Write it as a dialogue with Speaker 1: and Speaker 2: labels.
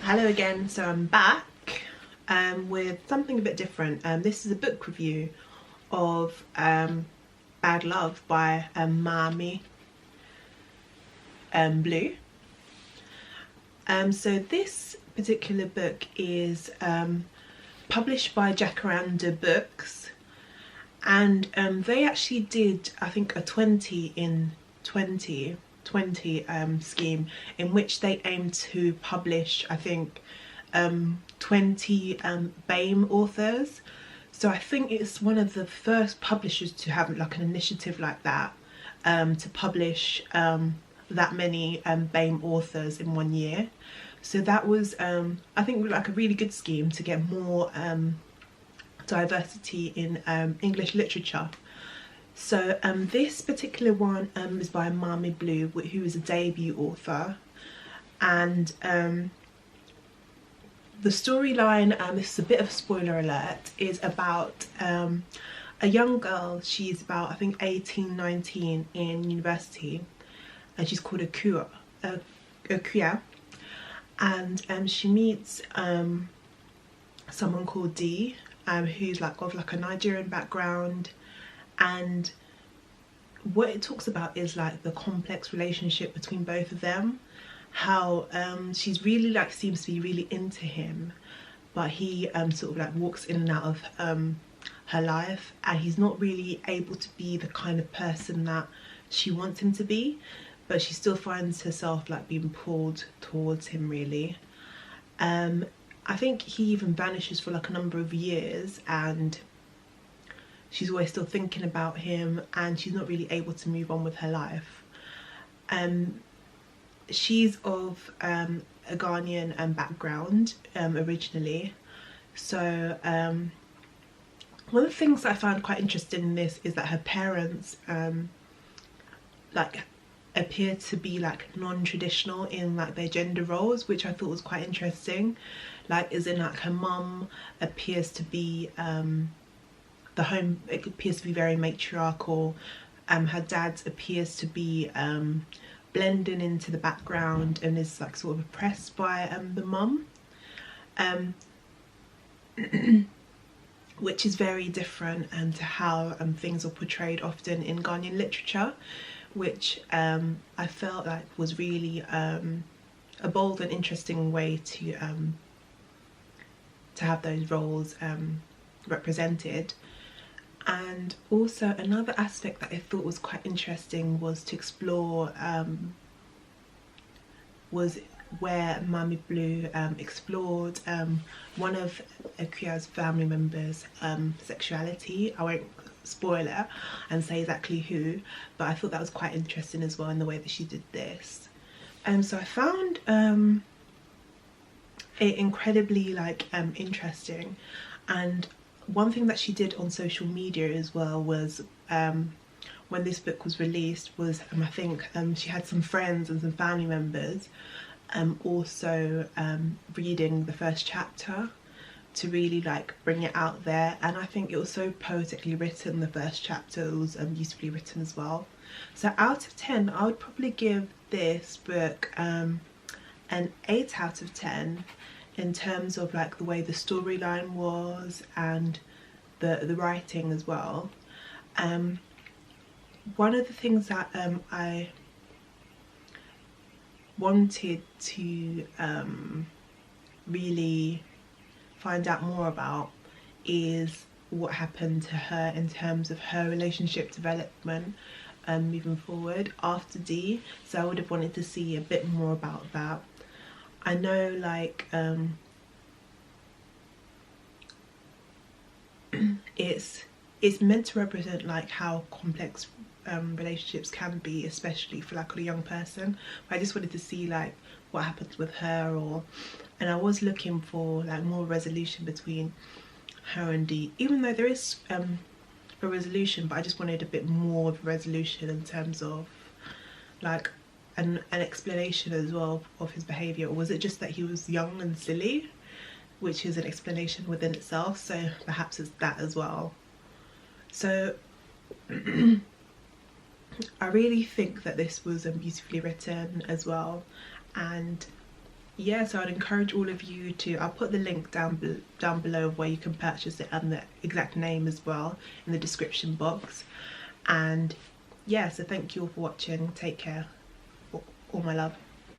Speaker 1: Hello again, so I'm back with something a bit different. This is a book review of Bad Love by Maame Blue. So this particular book is published by Jacaranda Books, and they actually did, I think, a 20 in 20 scheme in which they aim to publish, I think, 20 BAME authors. So I think it's one of the first publishers to have like an initiative like that, to publish that many BAME authors in 1 year. So that was I think like a really good scheme to get more diversity in English literature. So this particular one is by Maame Blue, who is a debut author, and the storyline, this is a bit of a spoiler alert, is about a young girl. She's about, I think, 18, 19 in university, and she's called Akua, and she meets someone called Dee, who's like of like a Nigerian background. And what it talks about is like the complex relationship between both of them, how she's really like seems to be really into him, but he sort of like walks in and out of her life, and he's not really able to be the kind of person that she wants him to be, but she still finds herself like being pulled towards him really. I think he even vanishes for like a number of years, and she's always still thinking about him, and she's not really able to move on with her life. She's of a Ghanaian background originally. So one of the things that I found quite interesting in this is that her parents like appear to be like non-traditional in like their gender roles, which I thought was quite interesting. Like, as in like her mum appears to be the home, it appears to be very matriarchal. Her dad appears to be blending into the background and is like sort of oppressed by the mum, which is very different to how things are portrayed often in Ghanaian literature, which I felt like was really a bold and interesting way to have those roles represented. And also another aspect that I thought was quite interesting was to explore was where Maame Blue explored one of Akua's family members' sexuality. I won't spoil it and say exactly who, but I thought that was quite interesting as well in the way that she did this. So I found it incredibly like interesting. And one thing that she did on social media as well was when this book was released was I think she had some friends and some family members also reading the first chapter to really like bring it out there. And I think it was so poetically written, the first chapter was beautifully written as well. So out of 10 I would probably give this book an 8 out of 10 in terms of like the way the storyline was and the writing as well. One of the things that I wanted to really find out more about is what happened to her in terms of her relationship development moving forward after Dee. So I would have wanted to see a bit more about that. I know like it's meant to represent like how complex relationships can be, especially for like a young person. But I just wanted to see like what happens with her, and I was looking for like more resolution between her and Dee, even though there is a resolution, but I just wanted a bit more of a resolution in terms of like an explanation as well of his behaviour. Or was it just that he was young and silly, which is an explanation within itself, so perhaps it's that as well. So I really think that this was beautifully written as well, and yeah, so I'd encourage all of you to, I'll put the link down below of where you can purchase it and the exact name as well in the description box. And yeah, so thank you all for watching. Take care. All my love.